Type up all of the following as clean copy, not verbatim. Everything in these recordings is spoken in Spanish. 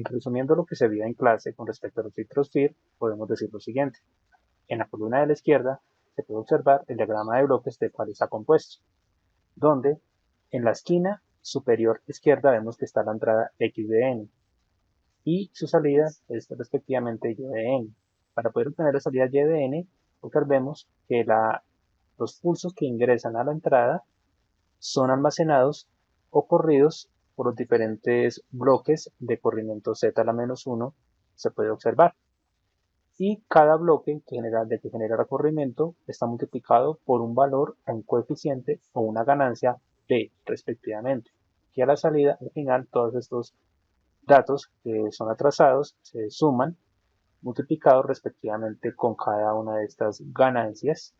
Resumiendo lo que se vio en clase con respecto a los filtros FIR, podemos decir lo siguiente. En la columna de la izquierda se puede observar el diagrama de bloques del cual está compuesto, donde en la esquina superior izquierda vemos que está la entrada X de N y su salida es respectivamente Y de N. Para poder obtener la salida Y de N, observemos que los pulsos que ingresan a la entrada son almacenados o corridos por los diferentes bloques de corrimiento Z a la menos 1 se puede observar. Y cada bloque que genera recorrimiento está multiplicado por un valor, un coeficiente o una ganancia B respectivamente. Y a la salida, al final, todos estos datos que son atrasados se suman multiplicados respectivamente con cada una de estas ganancias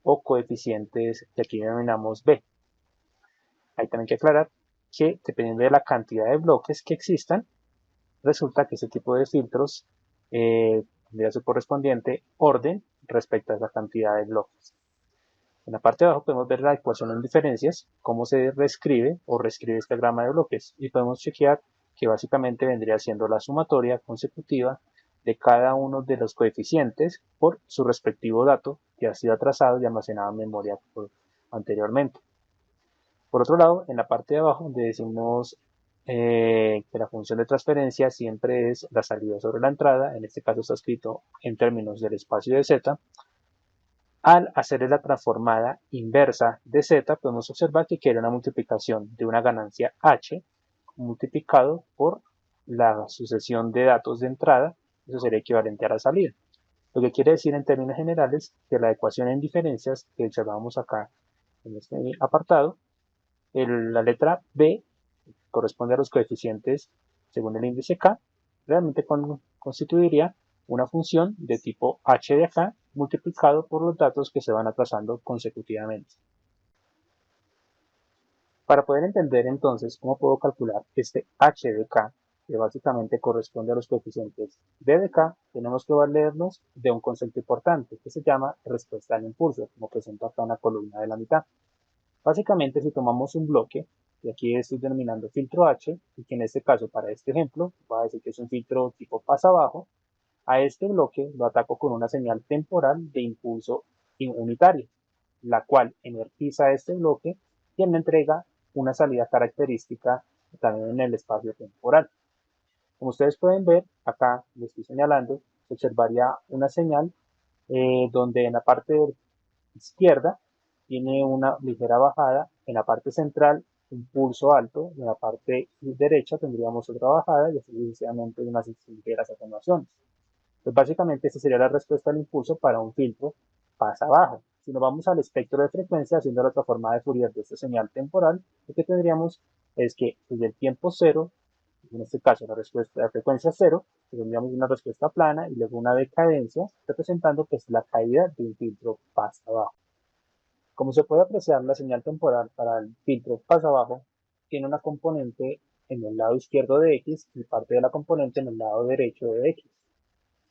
o coeficientes que aquí denominamos B. Hay también que aclarar que dependiendo de la cantidad de bloques que existan, resulta que ese tipo de filtros tendría su correspondiente orden respecto a esa cantidad de bloques. En la parte de abajo podemos ver la ecuación en diferencias, cómo se reescribe o reescribe este diagrama de bloques y podemos chequear que básicamente vendría siendo la sumatoria consecutiva de cada uno de los coeficientes por su respectivo dato que ha sido atrasado y almacenado en memoria anteriormente. Por otro lado, en la parte de abajo donde decimos que la función de transferencia siempre es la salida sobre la entrada, en este caso está escrito en términos del espacio de z, al hacer la transformada inversa de z podemos observar que queda una multiplicación de una ganancia h multiplicado por la sucesión de datos de entrada, eso sería equivalente a la salida. Lo que quiere decir en términos generales que la ecuación en diferencias que observamos acá en este apartado, la letra B corresponde a los coeficientes según el índice K, realmente constituiría una función de tipo h de acá multiplicado por los datos que se van atrasando consecutivamente. Para poder entender entonces cómo puedo calcular este h de k, que básicamente corresponde a los coeficientes b de k, tenemos que valernos de un concepto importante que se llama respuesta al impulso, como presento acá en la columna de la mitad. Básicamente, si tomamos un bloque, y aquí estoy denominando filtro H, y que en este caso, para este ejemplo, va a decir que es un filtro tipo pasa abajo, a este bloque lo ataco con una señal temporal de impulso unitario, la cual energiza este bloque y me entrega una salida característica también en el espacio temporal. Como ustedes pueden ver, acá les estoy señalando, se observaría una señal donde en la parte izquierda tiene una ligera bajada, en la parte central un pulso alto, y en la parte derecha tendríamos otra bajada y así sucesivamente unas ligeras atenuaciones. Pues básicamente esta sería la respuesta al impulso para un filtro pasa abajo. Si nos vamos al espectro de frecuencia, haciendo la transformada de Fourier de esta señal temporal, lo que tendríamos es que desde el tiempo cero, en este caso la respuesta de frecuencia cero, tendríamos una respuesta plana y luego una decadencia, representando pues la caída de un filtro pasa abajo. Como se puede apreciar, la señal temporal para el filtro pasa abajo tiene una componente en el lado izquierdo de X y parte de la componente en el lado derecho de X.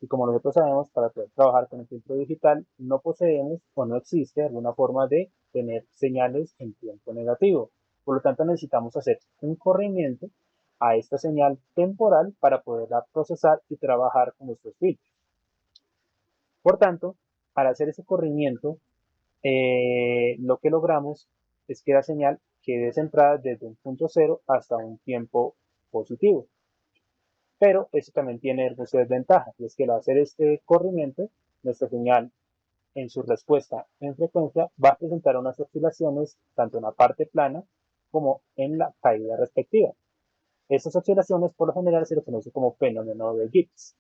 Y como nosotros sabemos, para poder trabajar con el filtro digital, no poseemos o no existe alguna forma de tener señales en tiempo negativo. Por lo tanto, necesitamos hacer un corrimiento a esta señal temporal para poderla procesar y trabajar con nuestros filtros. Por tanto, al hacer ese corrimiento, lo que logramos es que la señal quede centrada desde un punto cero hasta un tiempo positivo. Pero eso también tiene su desventaja, y es que al hacer este corrimiento, nuestra señal en su respuesta en frecuencia va a presentar unas oscilaciones tanto en la parte plana como en la caída respectiva. Estas oscilaciones por lo general se les conoce como fenómeno de Gibbs.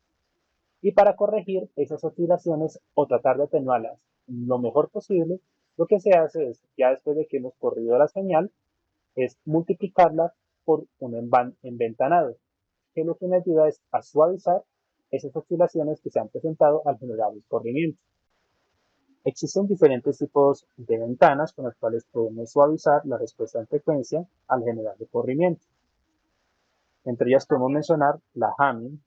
Y para corregir esas oscilaciones o tratar de atenuarlas lo mejor posible, lo que se hace es, ya después de que hemos corrido la señal, es multiplicarla por un enventanado, que lo que me ayuda es a suavizar esas oscilaciones que se han presentado al generar el corrimiento. Existen diferentes tipos de ventanas con las cuales podemos suavizar la respuesta en frecuencia al generar el corrimiento. Entre ellas podemos mencionar la Hamming,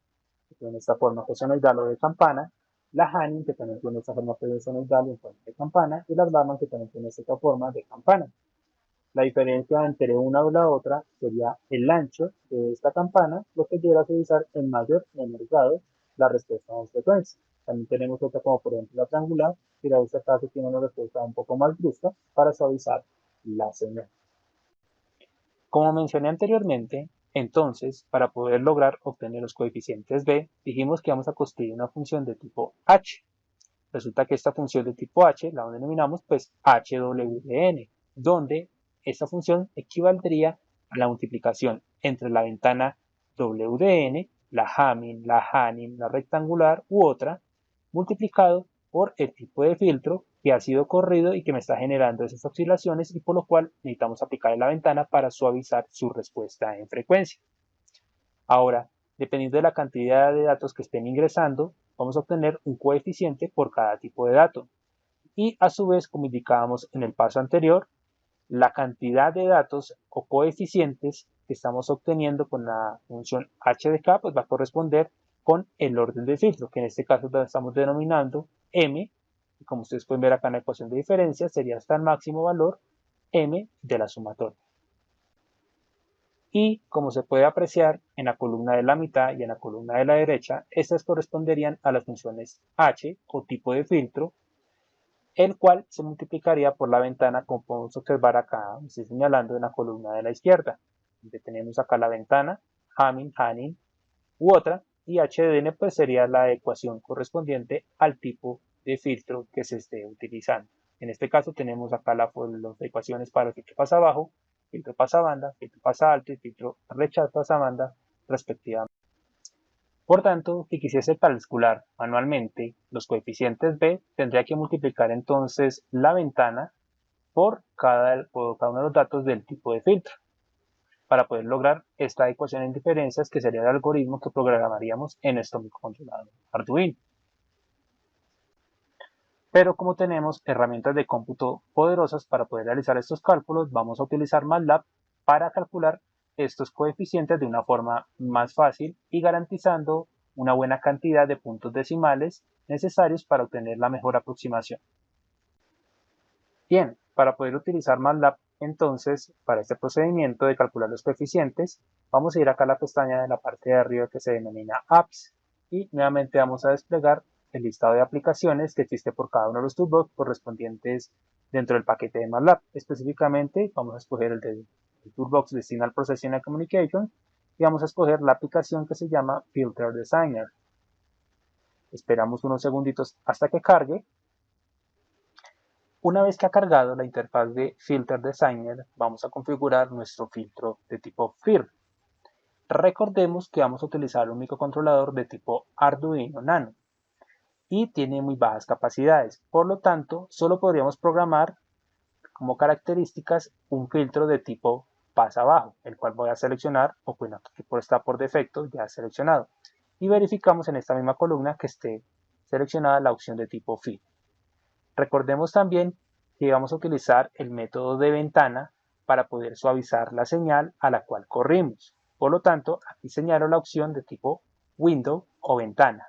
que tiene esta forma sonoidal o de campana, la Hanning, que también tiene esta forma sonoidal en forma de campana, y las Bellman, que también tiene esta forma de campana. La diferencia entre una y la otra sería el ancho de esta campana, lo que lleva a suavizar en mayor o menor grado la respuesta en frecuencia. También tenemos otra como por ejemplo la triangular, que en este caso tiene una respuesta un poco más brusca para suavizar la señal. Como mencioné anteriormente, entonces, para poder lograr obtener los coeficientes b, dijimos que vamos a construir una función de tipo h. Resulta que esta función de tipo h la denominamos pues hwdn, donde esta función equivaldría a la multiplicación entre la ventana wdn, la Hamming, la Hanning, la rectangular u otra, multiplicado por el tipo de filtro que ha sido corrido y que me está generando esas oscilaciones y por lo cual necesitamos aplicar en la ventana para suavizar su respuesta en frecuencia. Ahora, dependiendo de la cantidad de datos que estén ingresando, vamos a obtener un coeficiente por cada tipo de dato. Y a su vez, como indicábamos en el paso anterior, la cantidad de datos o coeficientes que estamos obteniendo con la función h de k pues va a corresponder con el orden de filtro, que en este caso lo estamos denominando m, y como ustedes pueden ver acá en la ecuación de diferencia, sería hasta el máximo valor m de la sumatoria. Y como se puede apreciar en la columna de la mitad y en la columna de la derecha, estas corresponderían a las funciones h o tipo de filtro, el cual se multiplicaría por la ventana, como podemos observar acá, estoy señalando en la columna de la izquierda, donde tenemos acá la ventana, Hamming, Hanning u otra, y HDN pues sería la ecuación correspondiente al tipo de filtro que se esté utilizando. En este caso tenemos acá las ecuaciones para el filtro pasa abajo, filtro pasa banda, filtro pasa alto y filtro rechazo pasa banda respectivamente. Por tanto, si quisiese calcular manualmente los coeficientes b, tendría que multiplicar entonces la ventana por cada uno de los datos del tipo de filtro, para poder lograr esta ecuación en diferencias que sería el algoritmo que programaríamos en nuestro microcontrolador Arduino. Pero como tenemos herramientas de cómputo poderosas para poder realizar estos cálculos, vamos a utilizar MATLAB para calcular estos coeficientes de una forma más fácil y garantizando una buena cantidad de puntos decimales necesarios para obtener la mejor aproximación. Bien, para poder utilizar MATLAB, entonces, para este procedimiento de calcular los coeficientes, vamos a ir acá a la pestaña de la parte de arriba que se denomina Apps y nuevamente vamos a desplegar el listado de aplicaciones que existe por cada uno de los toolbox correspondientes dentro del paquete de MATLAB. Específicamente, vamos a escoger el toolbox de Signal Processing and Communication y vamos a escoger la aplicación que se llama Filter Designer. Esperamos unos segunditos hasta que cargue. Una vez que ha cargado la interfaz de Filter Designer, vamos a configurar nuestro filtro de tipo FIR. Recordemos que vamos a utilizar un microcontrolador de tipo Arduino Nano y tiene muy bajas capacidades. Por lo tanto, solo podríamos programar como características un filtro de tipo pasa abajo, el cual voy a seleccionar, o bueno, que está por defecto ya seleccionado. Y verificamos en esta misma columna que esté seleccionada la opción de tipo FIR. Recordemos también que vamos a utilizar el método de ventana para poder suavizar la señal a la cual corrimos. Por lo tanto, aquí señalo la opción de tipo Window o ventana.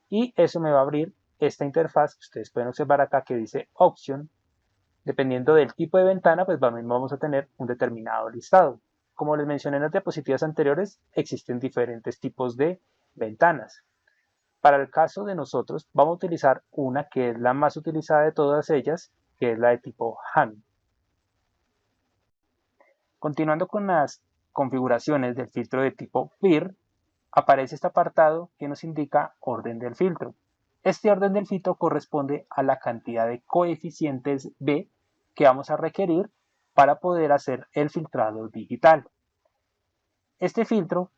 Y eso me va a abrir esta interfaz que ustedes pueden observar acá que dice Option. Dependiendo del tipo de ventana, pues vamos a tener un determinado listado. Como les mencioné en las diapositivas anteriores, existen diferentes tipos de ventanas. Para el caso de nosotros, vamos a utilizar una que es la más utilizada de todas ellas, que es la de tipo Hamming. Continuando con las configuraciones del filtro de tipo FIR, aparece este apartado que nos indica orden del filtro. Este orden del filtro corresponde a la cantidad de coeficientes B que vamos a requerir para poder hacer el filtrado digital. Este filtro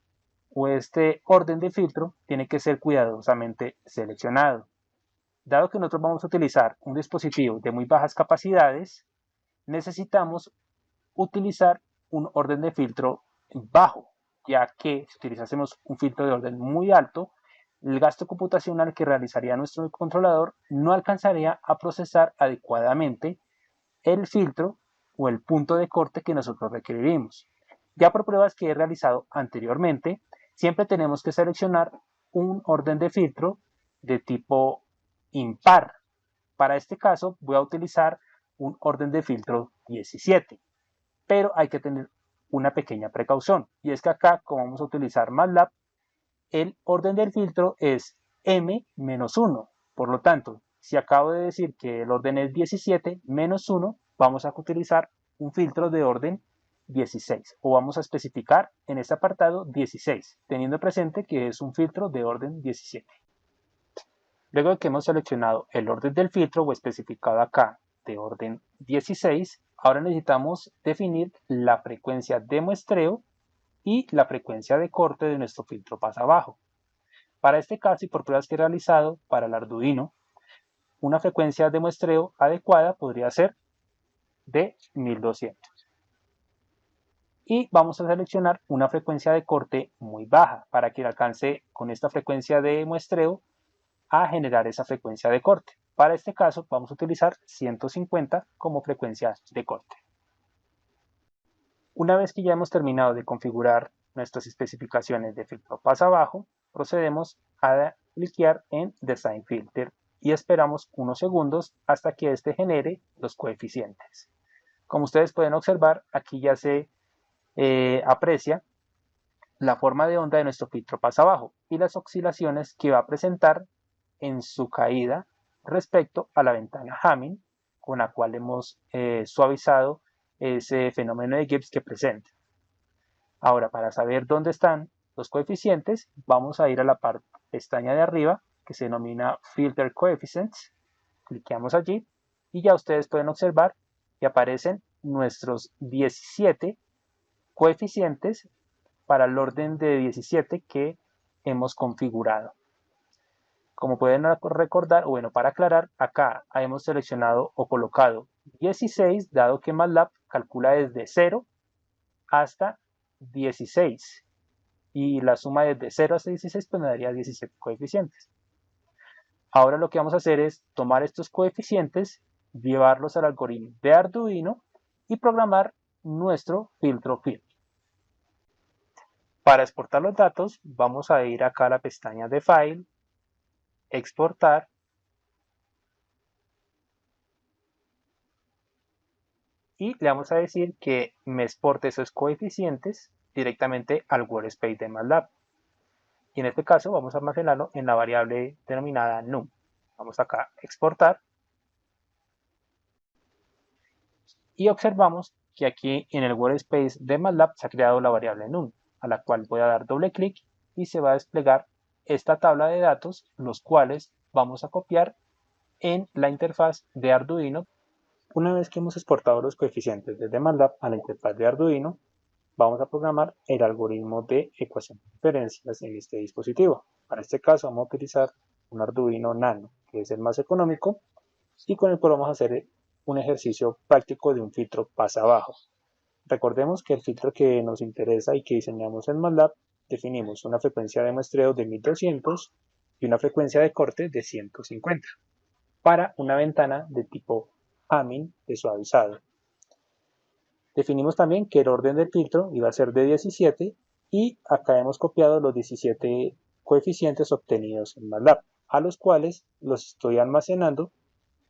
o este orden de filtro tiene que ser cuidadosamente seleccionado. Dado que nosotros vamos a utilizar un dispositivo de muy bajas capacidades, necesitamos utilizar un orden de filtro bajo, ya que si utilizásemos un filtro de orden muy alto, el gasto computacional que realizaría nuestro controlador no alcanzaría a procesar adecuadamente el filtro o el punto de corte que nosotros requeriremos. Ya por pruebas que he realizado anteriormente, siempre tenemos que seleccionar un orden de filtro de tipo impar. Para este caso voy a utilizar un orden de filtro 17. pero hay que tener una pequeña precaución, y es que acá, como vamos a utilizar MATLAB, el orden del filtro es m-1. Por lo tanto, si acabo de decir que el orden es 17 menos 1, vamos a utilizar un filtro de orden 16, o vamos a especificar en este apartado 16, teniendo presente que es un filtro de orden 17. Luego de que hemos seleccionado el orden del filtro o especificado acá de orden 16, ahora necesitamos definir la frecuencia de muestreo y la frecuencia de corte de nuestro filtro pasabajo. Para este caso y por pruebas que he realizado para el Arduino, una frecuencia de muestreo adecuada podría ser de 1200. Y vamos a seleccionar una frecuencia de corte muy baja para que alcance con esta frecuencia de muestreo a generar esa frecuencia de corte. Para este caso vamos a utilizar 150 como frecuencia de corte. Una vez que ya hemos terminado de configurar nuestras especificaciones de filtro pasabajo, procedemos a cliquear en Design Filter y esperamos unos segundos hasta que este genere los coeficientes. Como ustedes pueden observar, aquí ya se aprecia la forma de onda de nuestro filtro pasabajo y las oscilaciones que va a presentar en su caída respecto a la ventana Hamming con la cual hemos suavizado ese fenómeno de Gibbs que presenta. Ahora, para saber dónde están los coeficientes, vamos a ir a la pestaña de arriba que se denomina Filter Coefficients. Cliqueamos allí y ya ustedes pueden observar que aparecen nuestros 17 coeficientes para el orden de 17 que hemos configurado. Como pueden recordar, o bueno, para aclarar, acá hemos seleccionado o colocado 16, dado que MATLAB calcula desde 0 hasta 16. Y la suma desde 0 hasta 16 pues me daría 17 coeficientes. Ahora lo que vamos a hacer es tomar estos coeficientes, llevarlos al algoritmo de Arduino y programar nuestro filtro field. Para exportar los datos, vamos a ir acá a la pestaña de File, Exportar, y le vamos a decir que me exporte esos coeficientes directamente al workspace de MATLAB. Y en este caso vamos a almacenarlo en la variable denominada num. Vamos acá a exportar y observamos que aquí en el workspace de MATLAB se ha creado la variable num, a la cual voy a dar doble clic y se va a desplegar esta tabla de datos, los cuales vamos a copiar en la interfaz de Arduino. Una vez que hemos exportado los coeficientes desde MATLAB a la interfaz de Arduino, vamos a programar el algoritmo de ecuación de diferencias en este dispositivo. Para este caso vamos a utilizar un Arduino Nano, que es el más económico, y con el cual vamos a hacer un ejercicio práctico de un filtro pasabajo. Recordemos que el filtro que nos interesa y que diseñamos en MATLAB, definimos una frecuencia de muestreo de 1200 y una frecuencia de corte de 150 para una ventana de tipo Hamming de suavizado. Definimos también que el orden del filtro iba a ser de 17 y acá hemos copiado los 17 coeficientes obtenidos en MATLAB, a los cuales los estoy almacenando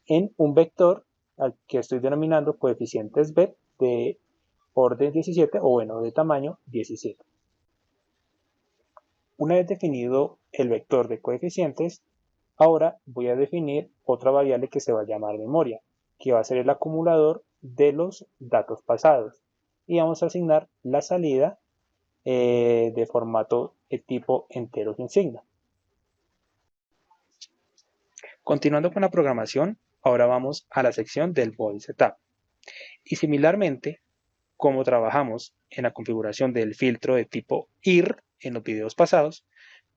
en un vector al que estoy denominando coeficientes B de orden 17 o bueno, de tamaño 17. Una vez definido el vector de coeficientes, ahora voy a definir otra variable que se va a llamar memoria, que va a ser el acumulador de los datos pasados. Y vamos a asignar la salida de formato de tipo entero sin signo. Continuando con la programación, ahora vamos a la sección del Body Setup. Y similarmente, como trabajamos en la configuración del filtro de tipo IR en los videos pasados,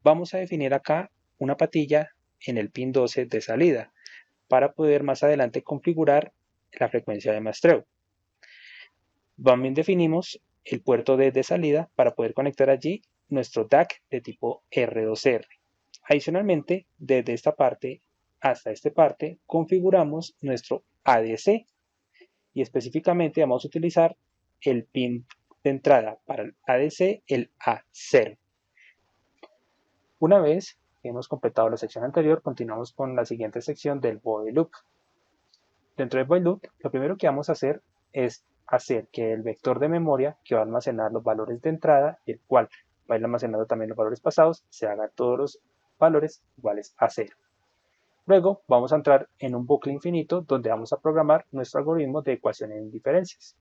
vamos a definir acá una patilla en el pin 12 de salida para poder más adelante configurar la frecuencia de muestreo. También definimos el puerto de salida para poder conectar allí nuestro DAC de tipo R2R. Adicionalmente, desde esta parte hasta esta parte configuramos nuestro ADC y específicamente vamos a utilizar el pin de entrada para el ADC, el A0. Una vez que hemos completado la sección anterior, continuamos con la siguiente sección del Body Loop. Dentro del Body Loop, lo primero que vamos a hacer es hacer que el vector de memoria que va a almacenar los valores de entrada y el cual va a ir almacenando también los valores pasados, se haga todos los valores iguales a 0. Luego vamos a entrar en un bucle infinito donde vamos a programar nuestro algoritmo de ecuaciones en diferencias.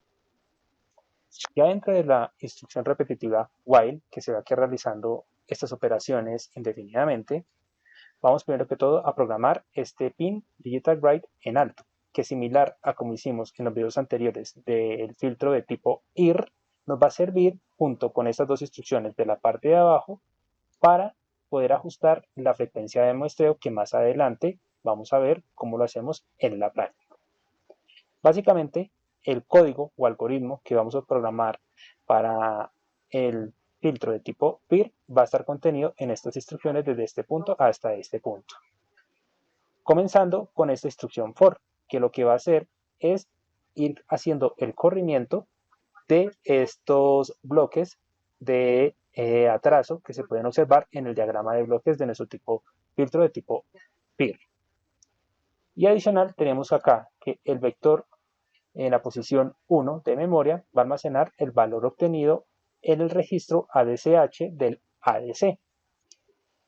Ya dentro de la instrucción repetitiva while, que se va aquí realizando estas operaciones indefinidamente, vamos primero que todo a programar este pin digital write en alto, que similar a como hicimos en los videos anteriores del filtro de tipo IR, nos va a servir junto con estas dos instrucciones de la parte de abajo para poder ajustar la frecuencia de muestreo que más adelante vamos a ver cómo lo hacemos en la práctica. Básicamente, el código o algoritmo que vamos a programar para el filtro de tipo PIR va a estar contenido en estas instrucciones desde este punto hasta este punto. Comenzando con esta instrucción for, que lo que va a hacer es ir haciendo el corrimiento de estos bloques de atraso que se pueden observar en el diagrama de bloques de nuestro filtro de tipo PIR. Y adicional tenemos acá que el vector en la posición 1 de memoria va a almacenar el valor obtenido en el registro ADCH del ADC.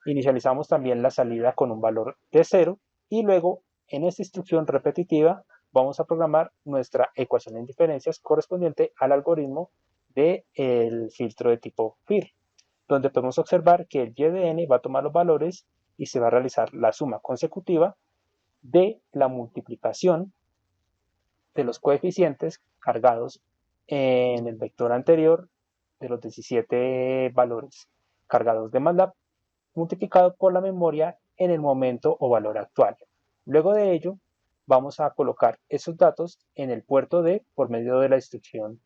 Inicializamos también la salida con un valor de 0 y luego en esta instrucción repetitiva vamos a programar nuestra ecuación en diferencias correspondiente al algoritmo del filtro de tipo FIR, donde podemos observar que el YDN va a tomar los valores y se va a realizar la suma consecutiva de la multiplicación de los coeficientes cargados en el vector anterior de los 17 valores cargados de MATLAB multiplicado por la memoria en el momento o valor actual. Luego de ello, vamos a colocar esos datos en el puerto D por medio de la instrucción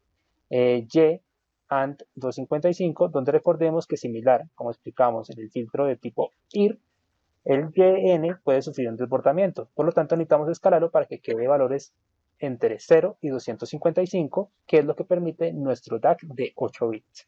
y AND 255, donde recordemos que similar, como explicamos en el filtro de tipo IR, el YN puede sufrir un desbordamiento. Por lo tanto, necesitamos escalarlo para que quede valores entre 0 y 255, que es lo que permite nuestro DAC de 8 bits.